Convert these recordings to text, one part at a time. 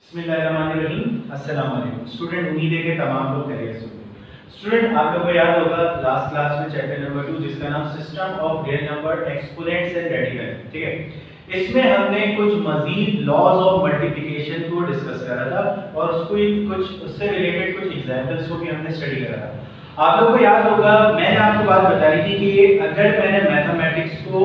बिस्मिल्लाहिर्रहमानिर्रहीम। अस्सलाम वालेकुम स्टूडेंट, उम्मीद है कि तमाम लोग खैरियत से होंगे। स्टूडेंट, आप लोगों को याद होगा लास्ट क्लास में चैप्टर नंबर 2 जिसका नाम system of real number exponents and radical, ठीक है। इसमें हमने कुछ मजीद लॉज ऑफ मल्टीप्लिकेशन को डिस्कस करा था और उससे रिलेटेड कुछ एग्जांपल्स को भी हमने स्टडी करा था। आप लोगों को याद होगा मैंने आपको बात बताई थी कि अगर मैंने मैथमेटिक्स को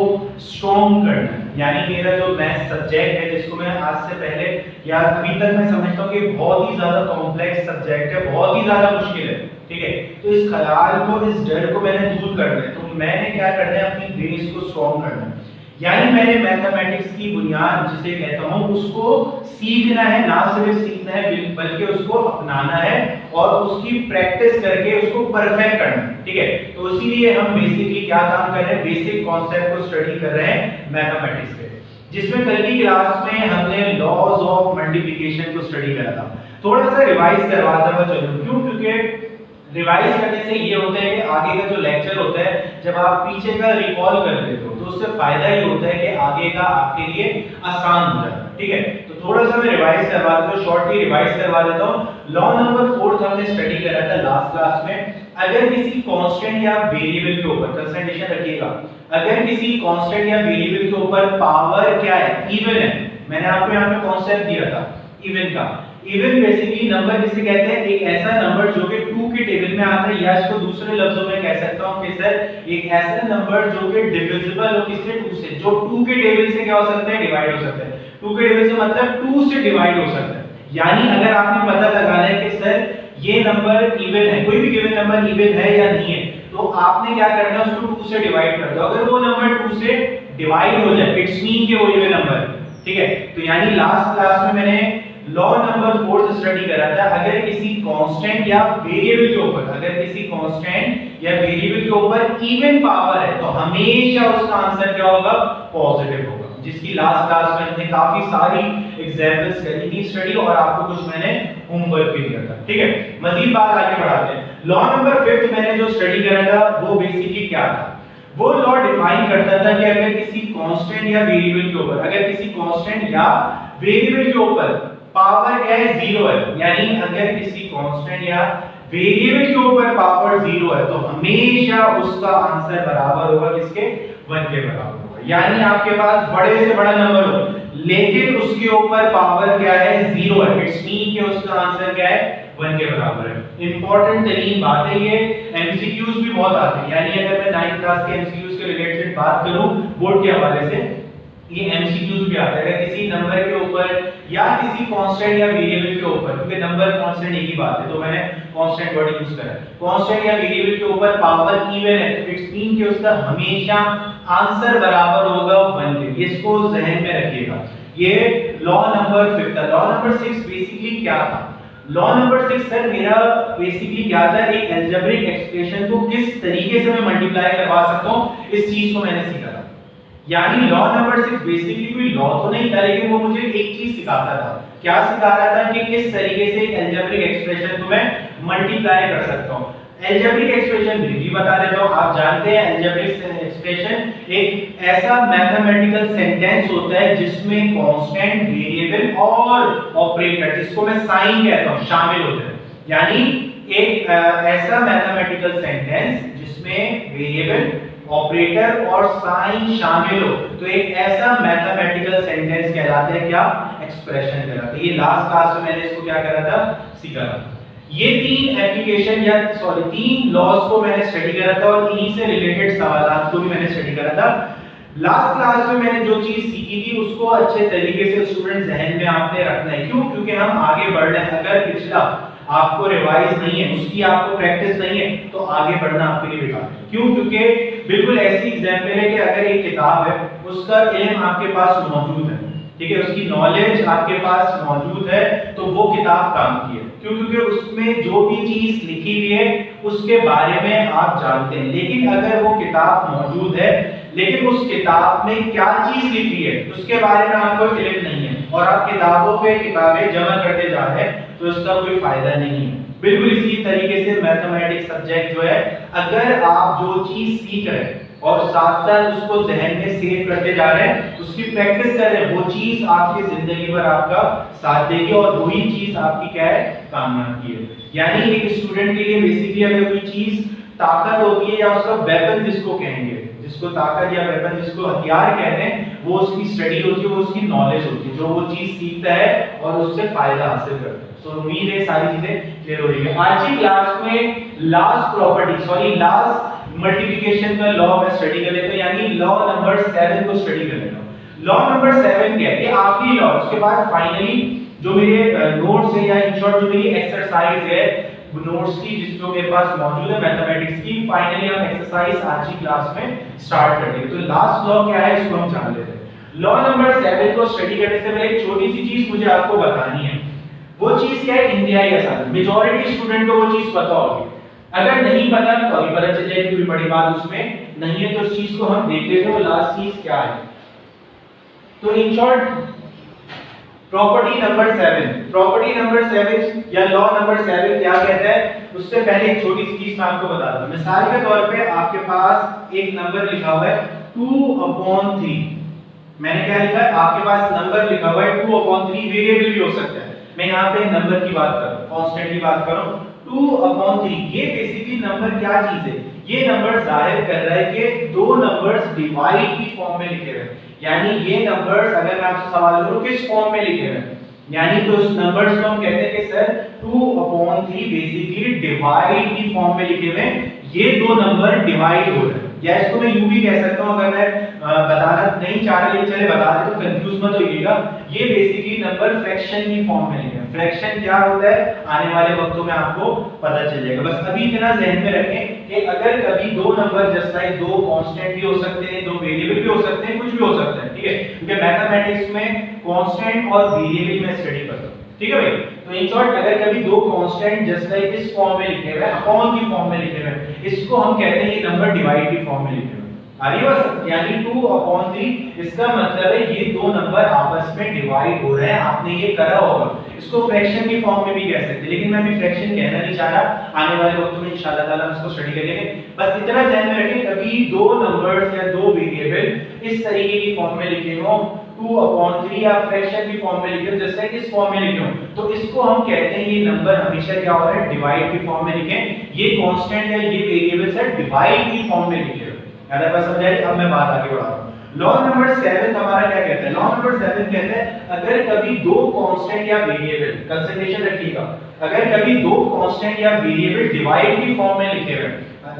स्ट्रॉन्ग करना है, यानी मेरा जो मैथ सब्जेक्ट है जिसको मैं आज से पहले या अभी तक मैं समझता हूँ कि बहुत ही ज्यादा कॉम्प्लेक्स सब्जेक्ट है, बहुत ही ज्यादा मुश्किल है, ठीक है। तो इस ख्याल को, इस डर को मैंने दूर करना है, तो मैंने क्या करना है, अपनी बेस को स्ट्रॉन्ग करना है। यानी मैंने मैथमेटिक्स की बुनियाद जिसे कहता हूं उसको सीखना है, ना सिर्फ सीखना है बल्कि उसको अपनाना है और उसकी प्रैक्टिस करके उसको परफेक्ट करना है, ठीक है। तो इसीलिए हम बेसिकली क्या काम कर रहे हैं, बेसिक कॉन्सेप्ट को स्टडी कर रहे हैं मैथमेटिक्स के, जिसमें कल की क्लास में हमने लॉज ऑफ मल्टीप्लिकेशन को स्टडी करा था। थोड़ा सा रिवाइज करवाता हुआ चलो, क्यों? क्योंकि रिवाइज करने से ये होता है कि आगे का जो लेक्चर होता है जब आप पीछे का रिकॉल कर लेते हो तो उससे फायदा ये होता है कि आगे का आपके लिए आसान हो जाता है, ठीक है। तो थोड़ा सा मैं रिवाइज करवा देता हूं, शॉर्टली रिवाइज करवा देता हूं। लॉ नंबर 4 हमने स्टडी करा था लास्ट क्लास में। अगर किसी कांस्टेंट या वेरिएबल के ऊपर, कंसंट्रेशन रखिएगा, अगर किसी कांस्टेंट या वेरिएबल के ऊपर पावर क्या है, इवन है। मैंने आपको यहां पे कांसेप्ट दिया था इवन का। इवन बेसिकली नंबर जिसे कहते हैं एक ऐसा नंबर जो कि 2 के टेबल में आता है, या इसको दूसरे लफ्जों में कह सकता हूं कि सर एक ऐसा नंबर जो कि डिविजिबल हो किससे, 2 से, जो 2 के टेबल से क्या हो सकता है, डिवाइड हो सकता है। 2 के टेबल से मतलब 2 से डिवाइड हो सकता है। यानी अगर आपने पता लगाना है कि सर ये नंबर इवन है, कोई भी गिवन नंबर इवन है या नहीं है, तो आपने क्या करना है, उसको 2 से डिवाइड कर दो। अगर वो नंबर 2 से डिवाइड हो जाए इट्स मीन कि वो इवन नंबर, ठीक है। तो यानी लास्ट क्लास में मैंने लॉ नंबर 4 से स्टडी करा था। अगर किसी कांस्टेंट या वेरिएबल के ऊपर, अगर किसी कांस्टेंट या वेरिएबल के ऊपर इवन पावर है तो हमेशा उसका आंसर क्या होगा, पॉजिटिव होगा, जिसकी लास्ट क्लास में हमने काफी सारी एग्जांपल्स करी थी स्टडी और आपको कुछ मैंने होमवर्क भी दिया था, ठीक है। मजीद बात आगे बढ़ाते हैं। लॉ नंबर 5 मैंने जो स्टडी करा था वो बेसिकली क्या था, वो लॉ डिफाइन करता था कि अगर किसी कांस्टेंट या वेरिएबल के ऊपर, अगर किसी कांस्टेंट या वेरिएबल के ऊपर पावर क्या है, 0 है, यानी अगर किसी कांस्टेंट या वेरिएबल के ऊपर पावर 0 है तो हमेशा उसका आंसर बराबर होगा किसके, 1 के बराबर होगा। यानी आपके पास बड़े से बड़ा नंबर हो लेकिन उसके ऊपर पावर क्या है, 0 है, इट्स मीन कि उसका आंसर क्या है, 1 के बराबर है। इंपॉर्टेंट तरीन बात है ये, एमसीक्यूज भी बहुत आते हैं। यानी अगर मैं 9th क्लास के एमसीक्यूज के रिलेटेड बात करूं बोर्ड के हवाले से, ये एमसीक्यूज भी आता है। अगर किसी नंबर के ऊपर या किसी कांस्टेंट या वेरिएबल के ऊपर, क्योंकि नंबर कांस्टेंट एक ही बात है तो मैंने कांस्टेंट वर्ड यूज करा, कांस्टेंट या वेरिएबल के ऊपर पावर इवन है तो इट्स मीन कि उसका हमेशा आंसर बराबर होगा 1 के। इसको जहन में रखिएगा। ये लॉ नंबर 5 था। लॉ नंबर 6 बेसिकली क्या था, लॉ नंबर 6 सर मेरा बेसिकली क्या था, एक अलजेब्रिक एक्सप्रेशन को किस तरीके से मैं मल्टीप्लाई करवा सकता हूं, इस चीज को मैंने सीखा था। यानी लॉ नंबर 6 बेसिकली कोई लॉ तो नहीं था लेकिन वो मुझे एक चीज सिखाता था। क्या सिखा रहा था कि किस तरीके से एक अलजेब्रिक एक्सप्रेशन को मैं मल्टीप्लाई कर सकता हूं। अलजेब्रिक एक्सप्रेशन भी बता देता हूं, आप जानते हैं अलजेब्रिक एक्सप्रेशन एक ऐसा मैथमेटिकल सेंटेंस होता है जिसमें कांस्टेंट, वेरिएबल और ऑपरेटर, जिसको मैं साइन कहता हूं, शामिल होते हैं। यानी एक ऐसा मैथमेटिकल सेंटेंस जिसमें वेरिएबल, ऑपरेटर और साइन शामिल हो तो एक ऐसा मैथमेटिकल सेंटेंस कहलाता है क्या, एक्सप्रेशन कहलाता है। ये लास्ट क्लास में मैंने इसको क्या करा था, सीखा था। ये 3 एप्लीकेशन या सॉरी 3 लॉज को मैंने स्टडी करा था और इन्हीं से रिलेटेड सवालात को भी मैंने स्टडी करा था। लास्ट क्लास में मैंने जो चीज सीखी थी उसको अच्छे तरीके से स्टूडेंट जहन में आपने रखना है। क्यों? क्योंकि हम आगे बढ़ रहे हैं। अगर पिछला आपको रिवाइज नहीं है, उसकी आपको प्रैक्टिस नहीं है तो आगे बढ़ना आपके लिए बेकार है। क्यों? क्योंकि बिल्कुल ऐसी एग्जांपल है कि अगर एक किताब है उसका इल्म आपके पास मौजूद है, ठीक है, उसकी नॉलेज आपके पास मौजूद है तो वो किताब काम की है। क्यों? क्योंकि उसमें जो भी चीज लिखी हुई है उसके बारे में आप जानते हैं। लेकिन अगर वो किताब मौजूद है लेकिन उस किताब में क्या चीज लिखी है उसके बारे में आपको इल्म नहीं है और आप किताबों पे किताबें जमा करते जा रहे हैं तो इसका कोई फायदा नहीं है। बिल्कुल इसी तरीके से मैथमेटिक्स सब्जेक्ट जो है, अगर आप जो चीज सीख रहे हैं और साथ साथ उसको जहन में सेव करते जा रहे हैं, उसकी प्रैक्टिस कर रहे हैं, वो चीज आपकी जिंदगी भर आपका साथ देगी और वही चीज आपकी क्या है, कामयाब की है। यानी एक स्टूडेंट के लिए बेसिकली अगर कोई चीज ताकत होती है या उसका वेपन जिसको कहेंगे, जिसको ताकत या वेपन जिसको हथियार कहते हैं, वो उसकी स्टडी होती है, वो उसकी नॉलेज होती है, जो वो चीज सीखता है और उससे फायदा हासिल करता है। तो उम्मीद है सारी चीजें क्लियर हो रही है। आज की क्लास में लास्ट मल्टीप्लिकेशन का लॉ में स्टडी कर लेते हैं, यानी लॉ नंबर 7 को स्टडी कर लेना। लॉ नंबर 7 क्या है, ये आखिरी लॉ। उसके बाद फाइनली जो मेरे नोट्स है या इन शॉर्ट जो मेरी एक्सरसाइज है नोट्स की जिसको मेरे पास मौजूद है मैथमेटिक्स की, फाइनली हम एक्सरसाइज आज की क्लास में स्टार्ट कर देंगे। तो लास्ट लॉ क्या है इसको हम जान लेते हैं। लॉ नंबर 7 को स्टडी करने से पहले एक छोटी सी चीज मुझे आपको बतानी है। वो चीज क्या है, इंतहाई आसान, मेजॉरिटी स्टूडेंट को वो चीज पता होगी। अगर नहीं पता तो अभी पता चल जाएगी, कोई बड़ी बात उसमें नहीं है। तो इस चीज को हम देख लेते हैं, वो लास्ट चीज क्या है। तो इन शॉर्ट प्रॉपर्टी नंबर 7 या लॉ नंबर 7 क्या कहता है, उससे पहले एक छोटी सी चीज मैं आपको बता दूं। मिसाल के तौर पे आपके पास एक नंबर लिखा हुआ है 2/3। मैंने क्या लिखा है, आपके पास नंबर लिखा हुआ है 2/3, वेरिएबल भी हो सकता है। मैं यहाँ पे नंबर की बात कर रहा हूँ, कांस्टेंट की बात कर रहा हूँ। 2/3 ये बेसिकली नंबर क्या चीज है, ये नंबर जाहिर कर रहा है कि दो नंबर्स डिवाइड की फॉर्म में लिखे हुए हैं। यानी ये नंबर्स अगर मैं आपसे सवाल करूं किस फॉर्म में लिखे हुए हैं, यानी तो उस नंबर्स को हम कहते हैं कि सर 2/3 बेसिकली डिवाइड की फॉर्म में लिखे हुए हैं। ये दो नंबर डिवाइड हो रहे हैं, या इसको मैं यूं भी कह सकता हूं, अगर मैं बताना नहीं चाह रहा लेकिन चले बता दे तो कंफ्यूज मत होइएगा। ये बेसिकली नंबर फ्रैक्शन की फॉर्म में लिखे हैं। फ्रैक्शन क्या होता है आने वाले वक्तों में आपको पता चल जाएगा। बस अभी इतना ज़हन में रखें कि अगर कभी दो नंबर जस्ट लाइक दो कांस्टेंट भी हो सकते हैं, दो वेरिएबल भी हो सकते हैं, कुछ भी हो सकता है, ठीक है, क्योंकि मैथमेटिक्स में कांस्टेंट और वेरिएबल में स्टडी करता हूं, ठीक है भाई। तो इन शॉर्ट अगर कभी दो कांस्टेंट जस्ट लाइक इस फॉर्म में लिखे हुए हैं, अपॉन की फॉर्म में लिखे हुए हैं, इसको हम कहते हैं ये नंबर डिवाइड की फॉर्म में लिखे हुए हैं। यानी 2/3, इसका मतलब है ये दो नंबर आपस में डिवाइड हो रहे हैं। आपने ये करा होगा, इसको फ्रैक्शन की फॉर्म में भी कह सकते हैं, लेकिन मैं भी फ्रैक्शन कहना नहीं चाह रहा। आने वाले वक्तों में इंशाल्लाह ताला हम इसको स्टडी करेंगे। बस इतना ध्यान में रखें, कभी दो नंबर्स या दो वेरिएबल इस तरीके की फॉर्म में लिखे हो 2/3 या फ्रैक्शन की फॉर्म में लिखे हो, जैसे इस फॉर्म में लिखे हो, तो इसको हम कहते हैं ये नंबर हमेशा क्या हो रहा है, डिवाइड की फॉर्म में लिखे। ये कांस्टेंट है, ये वेरिएबल है, डिवाइड की फॉर्म में लिखे। याद है, बस समझाइए। अब मैं बात आगे बढ़ा रहा हूं। लॉ नंबर 7 हमारा क्या कहता है, लॉ नंबर 7 कहता है अगर कभी दो कांस्टेंट या वेरिएबल, कंसंट्रेशन रखिएगा, अगर कभी दो कांस्टेंट या वेरिएबल डिवाइड की फॉर्म में लिखे हुए,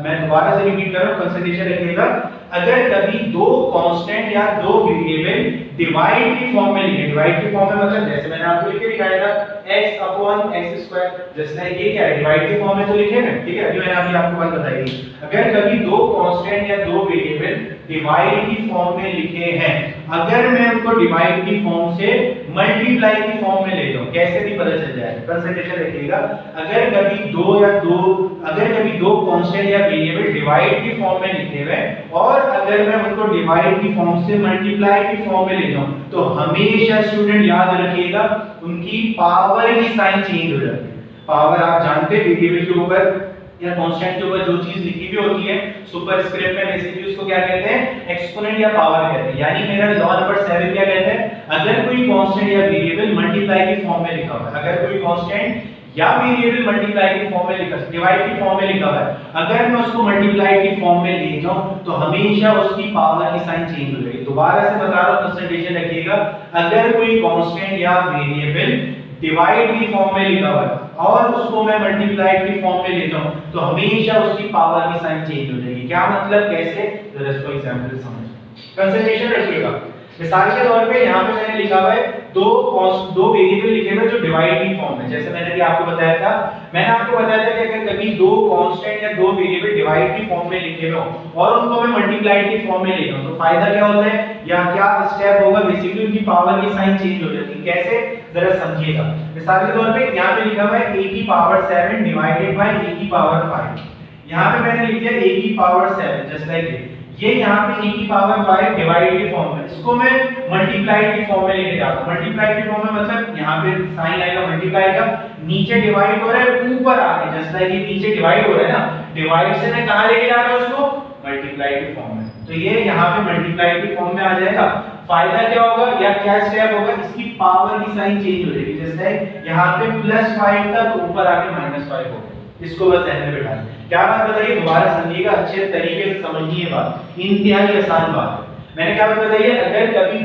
मैं दोबारा से रिपीट कर रहा हूं, कंसंट्रेशन रखिएगा, अगर कभी दो कांस्टेंट या दो वेरिएबल डिवाइड की फॉर्म में लिखे, डिवाइड की फॉर्म में मतलब जैसे मैंने आपको लिख के दिखाया था x/x², जैसे ये क्या है, डिवाइड की फॉर्म में तो लिखे ना, ठीक है। अभी मैंने आपको बात बताई थी, अगर कभी दो कांस्टेंट या दो वेरिएबल डिवाइड की फॉर्म में लिखे हैं, अगर मैं उनको डिवाइड की फॉर्म से मल्टीप्लाई की फॉर्म में ले जाऊं, कैसे भी पता चल जाएगा, कंसंट्रेशन रखिएगा। अगर कभी दो कांस्टेंट या वेरिएबल डिवाइड की फॉर्म में लिखे हुए और अगर मैं उनको डिवाइड की फॉर्म से मल्टीप्लाई की फॉर्म में ले जाऊं, तो हमेशा स्टूडेंट याद रखिएगा उनकी पावर की साइन चेंज हो जाती है। पावर आप जानते हैं वेरिएबल के ऊपर या कांस्टेंट के ऊपर जो चीज लिखी हुई होती है सुपरस्क्रिप्ट में, बेसिकली उसको क्या कहते हैं, एक्सपोनेंट या पावर कहते हैं। यानी मेरा लॉ नंबर 7 क्या कहता है, अगर कोई कांस्टेंट या वेरिएबल मल्टीप्लाई की फॉर्म में लिखा हुआ है, अगर कोई कांस्टेंट या वेरिएबल मल्टीप्लाई की फॉर्म में लिखा, डिवाइड की फॉर्म में लिखा हुआ है, अगर मैं उसको मल्टीप्लाई की फॉर्म में ले जाऊं तो हमेशा उसकी पावर की साइन चेंज हो जाएगी। दोबारा से बता रहा हूं, कंसंट्रेशन रखिएगा। अगर कोई कांस्टेंट या वेरिएबल डिवाइड की फॉर्म में लिखा हुआ है और उसको मैं मल्टीप्लाई की फॉर्म में लेता हूं, तो हमेशा उसकी पावर की साइन चेंज हो जाएगी। क्या मतलब, कैसे, जरा इसको एग्जांपल से समझिए, कंसंट्रेशन रखिएगा। मिसाल के तौर पे यहाँ पे मैंने लिखा हुआ है दो वेरिएबल लिखे हुए जो डिवाइड की फॉर्म में, जैसे मैंने भी आपको बताया था, मैंने आपको बताया था कि अगर कभी दो कांस्टेंट या दो वेरिएबल डिवाइड की फॉर्म में लिखे हुए हो और उनको मैं मल्टीप्लाई की फॉर्म में लेता हूं, तो फायदा क्या होता है या क्या स्टेप होगा, बेसिकली उनकी पावर की साइन चेंज हो जाती है। कैसे, जरा समझिएगा। मिसाल के तौर पे यहाँ पे लिखा हुआ है a⁻7 डिवाइडेड बाय a⁻5। यहाँ पे मैंने लिख दिया a⁻7 जस्ट लाइक ये यहाँ पे a⁻5 डिवाइड की फॉर्म में, इसको मैं मल्टीप्लाई की फॉर्म में लेके जाता हूँ। मल्टीप्लाई की फॉर्म में मतलब यहाँ पे साइन आएगा मल्टीप्लाई का, नीचे डिवाइड हो रहा है, ऊपर आके जस्ट लाइक ये नीचे डिवाइड हो रहा है ना, डिवाइड से मैं कहाँ लेके जा रहा हूँ उसको, मल्टीप्लाई की फॉर्म में। तो ये यहाँ पे मल्टीप्लाई की फॉर्म में आ जाएगा। फायदा क्या होगा या क्या स्टेप होगा, इसकी पावर की साइन चेंज हो जाएगी। जैसे यहाँ पे +5 था तो ऊपर आके -5 हो गया। इसको बस ध्यान में बिठा लें। क्या बात बताइए, दोबारा समझिएगा, अच्छे तरीके से समझिए बात, इंतहाई आसान बात है। मैंने क्या बात बताई है, अगर कभी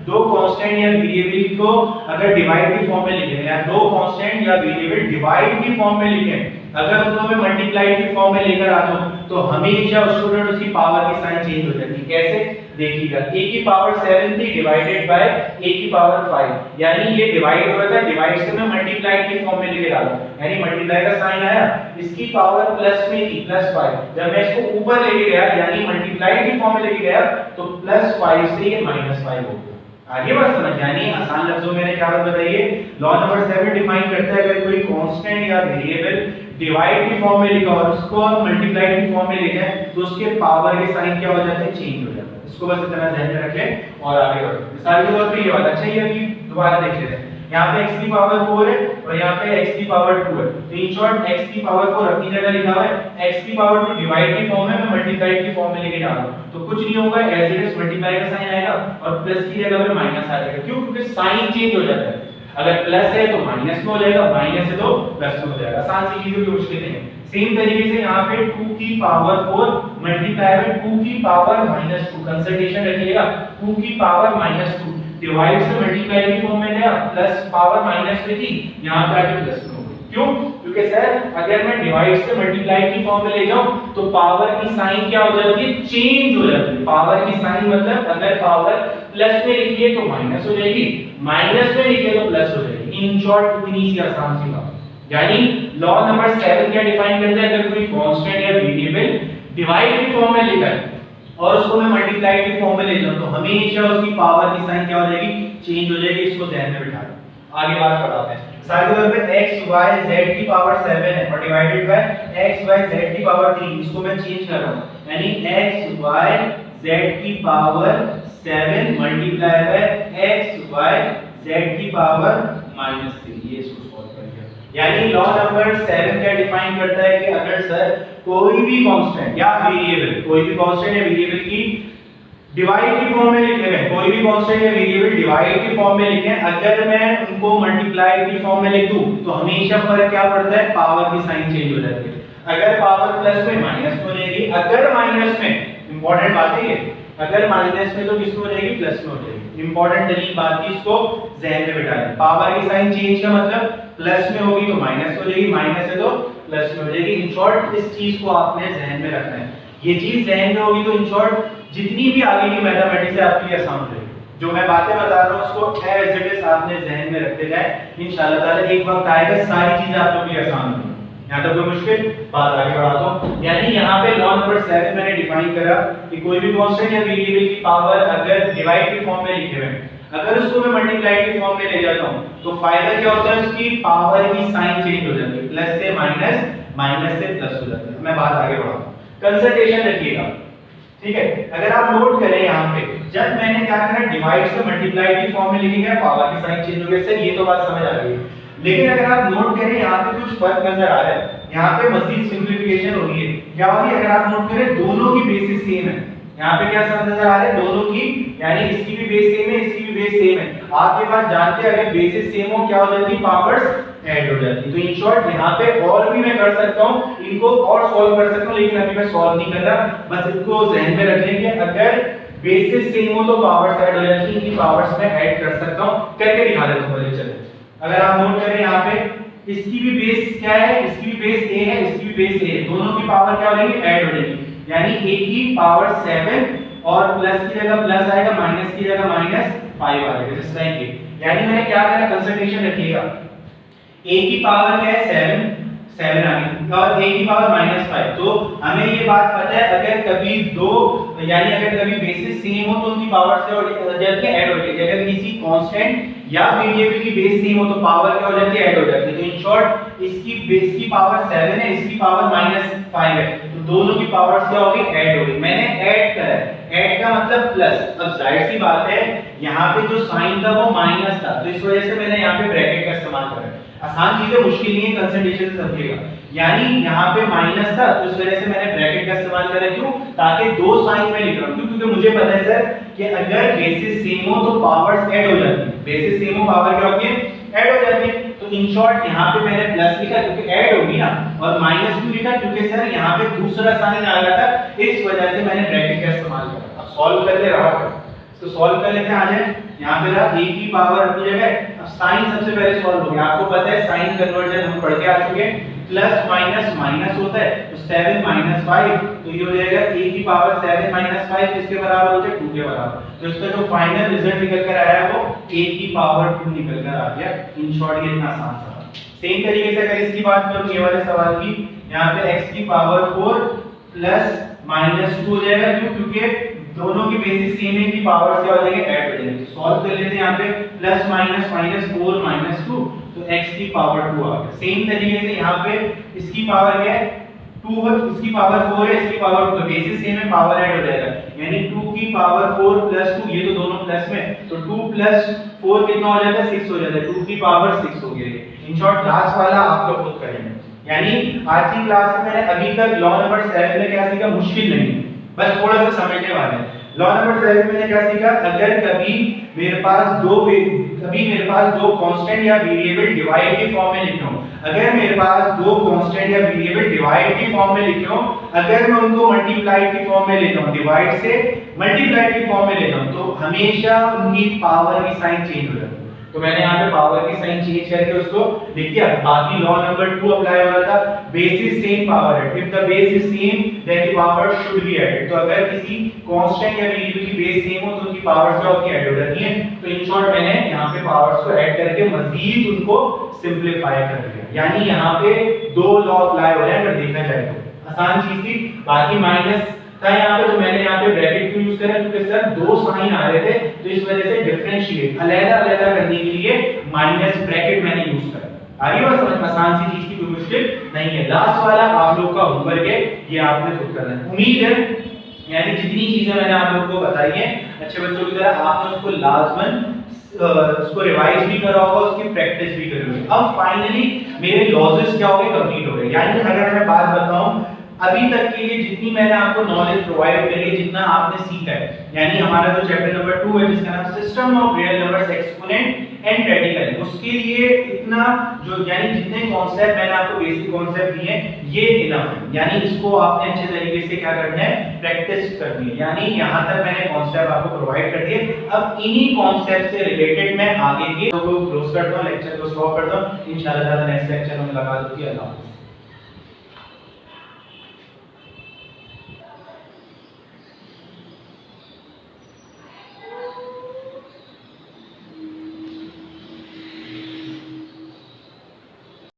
दो कांस्टेंट या वेरिएबल को अगर डिवाइड की फॉर्म में लिखें या दो कांस्टेंट या वेरिएबल डिवाइड की फॉर्म में लिखें, अगर उसको मैं मल्टीप्लाई की फॉर्म में लेकर आ जाऊं तो हमेशा स्टूडेंट उसकी पावर की साइन चेंज हो जाती है। कैसे देखिएगा, a की पावर 7 थी डिवाइडेड बाय a की पावर 5, यानी ये डिवाइड हो रहा था, डिवाइड से मैं मल्टीप्लाई की फॉर्म में लेके आ रहा हूं, यानी मल्टीप्लाई का साइन आया, इसकी पावर प्लस में थी +5, जब मैं इसको ऊपर लेके गया यानी मल्टीप्लाई की फॉर्म में लेके गया तो +5 से ये -5 हो गया। आगे बात समझ, यानी आसान लफ्जों में मैंने क्या बात बताई है, लॉ नंबर 7 डिफाइन करता है अगर कोई कांस्टेंट या वेरिएबल डिवाइड की फॉर्म में लिखा और उसको मल्टीप्लाई की फॉर्म में ले जाए तो उसके पावर के साइन क्या हो जाते हैं, चेंज हो जाते हैं। इसको बस इतना ध्यान में रखें और आगे बढ़ो। मिसाल के तौर पे ये वाला, अच्छा ये अभी दोबारा देख लेते हैं, यहाँ पे x की पावर 4 है और यहाँ पे x की पावर 2 है, तो इन शॉर्ट x की पावर 4 अपनी जगह लिखा हुआ है, x की पावर 2 डिवाइड की फॉर्म में मैं मल्टीप्लाई की फॉर्म में लेके जा रहा हूं, तो कुछ नहीं होगा, एज इट इज मल्टीप्लाई का साइन आएगा और प्लस की जगह पे माइनस आ जाएगा। क्यों? क्योंकि साइन चेंज हो जाता है, अगर प्लस है तो माइनस में हो जाएगा, माइनस है तो प्लस में हो जाएगा। आसान सी चीजों की मुश्किल नहीं है। सेम तरीके से यहाँ पे 2 की पावर 4 मल्टीप्लाई में 2 की पावर -2, कंसंट्रेशन रखिएगा, 2 की पावर -2 डिवाइड से मल्टीप्लाई की फॉर्म में गया, प्लस पावर माइनस में थी, यहाँ पे आके प्लस में हो गई। क्यों? क्योंकि सर अगर मैं डिवाइड से मल्टीप्लाई की फॉर्म में ले जाऊं तो पावर की साइन क्या हो जाती है, चेंज हो जाती है। पावर की साइन मतलब अगर पावर प्लस में लिखिए तो माइनस हो जाएगी, माइनस में लिखिए तो प्लस हो जाएगी। इन शॉर्ट इतनी सी आसान सी बात। यानी लॉ नंबर 7 क्या डिफाइन करता है, अगर कोई कांस्टेंट या वेरिएबल डिवाइड की फॉर्म में लिखा है और उसको मैं मल्टीप्लाई की फॉर्म में ले जाऊं तो हमेशा उसकी पावर की साइन क्या हो जाएगी, चेंज हो जाएगी। इसको ध्यान में बिठा लो, आगे बात बढ़ाते हैं। मिसाल के तौर पे x y z की पावर 7 है और divided by x y z की पावर 3, इसको मैं चेंज कर रहा हूं, यानी x y z की power 7 multiply by x y z की पावर -3, ये इसको सॉल्व कर दिया। यानी लॉ नंबर 7 क्या डिफाइन करता है कि अगर सर कोई भी कांस्टेंट या वेरिएबल, कोई भी कांस्टेंट या वेरिएबल की डिवाइड की फॉर्म में लिखे हैं, कोई भी कांस्टेंट या वेरिएबल डिवाइड की फॉर्म में लिखे हैं, अगर मैं उनको मल्टीप्लाई की फॉर्म में लिख दूं तो हमेशा फर्क क्या पड़ता है, पावर की साइन चेंज हो जाती है। अगर पावर प्लस में माइनस में हो जाएगी, अगर माइनस में, इंपॉर्टेंट बात है ये, अगर माइनस में तो किस में हो जाएगी, प्लस में हो जाएगी। इंपॉर्टेंट तरीकी बात की, इसको ज़हन में बिठा लें। पावर की साइन चेंज का मतलब प्लस में होगी तो माइनस हो जाएगी, माइनस है तो प्लस में हो जाएगी। इन शॉर्ट इस चीज को आपने ज़हन में रखना है। ये चीज ज़हन में होगी तो इन शॉर्ट जितनी भी आगे की मैथमेटिक्स है आपके लिए आसान हो जाएगी। जो मैं बातें बता रहा हूं उसको एज इट इज आपने ज़हन में रखते जाए, इंशाल्लाह ताला एक वक्त आएगा सारी चीजें आप लोगों के लिए आसान होंगी। यहां तक कोई मुश्किल बात, आगे बढ़ाता हूं। यानी यहां पे लॉ नंबर 7 मैंने डिफाइन करा कि कोई भी कांस्टेंट या वेरिएबल की पावर अगर डिवाइड की फॉर्म में लिखे हुए हैं, अगर उसको मैं मल्टीप्लाई की फॉर्म में ले जाता हूं तो फायदा क्या होता है, उसकी पावर की साइन चेंज हो जाती है, प्लस से माइनस, माइनस से प्लस हो जाती है। मैं बात आगे बढ़ाऊं, कंसंट्रेशन रखिएगा, ठीक है। अगर आप नोट करें यहाँ पे, जब मैंने क्या करा, डिवाइड से मल्टीप्लाई की फॉर्म में लिखी गया, पावर की साइन चेंज हो गई। सर ये तो बात समझ आ गई, लेकिन अगर आप नोट करें यहाँ पे कुछ फर्क नजर आ रहा है, यहाँ पे मजीद सिंपलीफिकेशन हो रही है। क्या हो रही है, अगर आप नोट करें दोनों की बेसिस सेम है, यहाँ पे क्या समझ नजर आ रहा है, दोनों की, यानी इसकी भी बेस सेम है, इसकी भी बेस सेम है। आपके पास जानते हैं अगर बेसिस सेम हो क्या हो जाती है, पावर्स ऐड हो जाती है। तो इन शॉर्ट यहाँ पे और भी मैं कर सकता हूँ, इनको और सॉल्व कर सकता हूँ, लेकिन अभी मैं सॉल्व नहीं कर रहा, बस इसको ध्यान में रख लेंगे। अगर बेसिस सेम हो तो पावर्स ऐड हो जाती है, इनकी पावर्स में ऐड कर सकता हूँ, करके दिखा देता हूँ। चलिए अगर आप नोट करें यहाँ पे, इसकी भी बेस क्या है, इसकी भी बेस a है, इसकी भी बेस a है, दोनों की पावर क्या हो जाएगी, ऐड हो जाएगी। यानी a की पावर 7 और प्लस की जगह प्लस आएगा, माइनस की जगह -5 आएगा, जिस तरह के। यानी मैंने क्या करा, कंसंट्रेशन रखिएगा, a की पावर क्या है 7 आ गई और a की पावर -5। तो हमें ये बात पता है अगर कभी दो, यानी अगर कभी बेसिस सेम हो तो उनकी पावर से हो जाती है, ऐड हो जाती है। अगर किसी कांस्टेंट या वेरिएबल की बेस सेम हो तो पावर क्या हो जाती है, ऐड हो जाती है। तो इन शॉर्ट इसकी बेस की पावर 7 है, इसकी पावर -5 है, तो दोनों की पावर्स क्या हो गई, ऐड हो गई। मैंने ऐड करा है, ऐड का मतलब प्लस। अब जाहिर सी बात है यहाँ पे जो साइन था वो माइनस था, तो इस वजह से मैंने यहाँ पे ब्रैकेट का इस्तेमाल करा है। आसान चीज है, मुश्किल नहीं है, कंसंट्रेशन से समझिएगा। यानी यहाँ पे माइनस था तो इस वजह से मैंने ब्रैकेट का इस्तेमाल करा। क्यों? ताकि दो साइन में लिख रहा हूँ, क्योंकि मुझे पता है सर कि अगर बेसिस सेम हो तो पावर्स ऐड हो जाती है। बेसिस सेम हो पावर क्या होती है? ऐड हो जाती है। तो इन शॉर्ट यहाँ पे मैंने प्लस लिखा क्योंकि ऐड होगी ना, और माइनस क्यों लिखा? क्योंकि सर यहाँ पे दूसरा साइन आ रहा था, इस वजह से मैंने ब्रैकेट का इस्तेमाल करा। अब सॉल्व कर ले रहा हूं, तो सॉल्व कर लेते हैं। आ जाए यहाँ पे रहा a की पावर अपनी जगह। अब साइन सबसे पहले सॉल्व हो गया। आपको पता है साइन कन्वर्जन हम पढ़ के आ चुके हैं, प्लस माइनस माइनस होता है, तो 7 - 5 तो ये हो जाएगा a की पावर 7 - 5 किसके बराबर होता है? 2 के बराबर। तो इसका जो फाइनल रिजल्ट निकल कर आया वो a की पावर 2 निकल कर आ गया। इन शॉर्ट ये इतना आसान था। सेम तरीके से अगर इसकी बात करूं, ये वाले सवाल की, यहाँ पे x की पावर 4 प्लस माइनस 2 हो जाएगा। क्यों? क्योंकि दोनों की बेसिस सेम है, की पावर से हो जाएंगे ऐड हो जाएंगे। सॉल्व कर लेते हैं। यहाँ पे प्लस माइनस माइनस 4 - 2 तो x की पावर 2 आ गया। सेम तरीके से यहाँ पे इसकी पावर क्या है? 2 है, इसकी पावर 4 है, इसकी पावर 2 है, बेसिस सेम है, पावर ऐड हो जाएगा। यानी 2 की पावर 4 प्लस 2, ये तो दोनों प्लस में, तो 2 प्लस 4 कितना हो जाता है? 6 हो जाता है। 2 की पावर 6 हो गई। इन शॉर्ट लास्ट वाला आप लोग खुद करेंगे। यानी आज की क्लास में मैंने अभी तक लॉ नंबर 7 में क्या सीखा? मुश्किल नहीं, बस थोड़ा सा समझने वाले हैं। लॉ नंबर 7 में मैंने क्या सीखा? अगर कभी मेरे पास दो कांस्टेंट या वेरिएबल डिवाइड के फॉर्म में लिखे हो, अगर मेरे पास दो कांस्टेंट या वेरिएबल डिवाइड के फॉर्म में लिखे हो, अगर मैं उनको मल्टीप्लाई के फॉर्म में लेता हूं, डिवाइड से मल्टीप्लाई के फॉर्म में लेता हूं, तो हमेशा उनकी पावर की साइन चेंज हो जाती है। तो मैंने यहाँ पे पावर की साइन चेंज करके उसको लिख दिया। बाकी लॉ नंबर 2 अप्लाई हो रहा था, बेसिस सेम पावर है, if the base is same then the power should be added. तो अगर किसी कांस्टेंट या वेरिएबल की बेस सेम हो तो उनकी पावर्स क्या होती है? ऐड हो जाती है। तो इन शॉर्ट मैंने यहाँ पे पावर्स को ऐड करके मजीद उनको सिंपलीफाई कर दिया। यानी यहाँ पे दो लॉ अप्लाई हो रहे हैं अगर देखा जाए तो। आसान चीज थी। बाकी माइनस था यहाँ पे, तो मैंने यहाँ पे ब्रैकेट क्यों यूज करा? क्योंकि सर दो साइन आ रहे थे, तो इस वजह से डिफरेंशिएट अलग-अलग करने के लिए माइनस ब्रैकेट मैंने यूज करा। आ रही है समझ? आसान सी चीज की कोई मुश्किल नहीं है। लास्ट वाला आप लोग का होमवर्क है, ये आपने खुद करना है। उम्मीद है यानी जितनी चीजें मैंने आप लोगों को बताई हैं अच्छे बच्चों की तरह आपने उसको लाजमन उसको रिवाइज भी करा होगा, उसकी प्रैक्टिस भी करी होगी। अब फाइनली मेरे लॉसेस क्या हो गए? कंप्लीट हो गए। यानी अगर मैं बात बताऊं अभी तक के लिए जितनी मैंने आपको नॉलेज प्रोवाइड करी है, जितना आपने सीखा है, यानी हमारा जो चैप्टर नंबर 2 है जिसका नाम system of real numbers exponent and radical, उसके लिए इतना जो यानी जितने कॉन्सेप्ट मैंने आपको बेसिक कॉन्सेप्ट दिए हैं ये इनफ है। यानी इसको आपने अच्छे तरीके से क्या करना है? प्रैक्टिस करनी है। यानी यहां तक मैंने कॉन्सेप्ट आपको प्रोवाइड कर दिए। अब इन्हीं कॉन्सेप्ट से रिलेटेड मैं आगे के तो क्लोज करता हूं, लेक्चर को स्टॉप करता हूं। इंशाल्लाह नेक्स्ट लेक्चर में मुलाकात होगी। अल्लाह हाफ़िज़।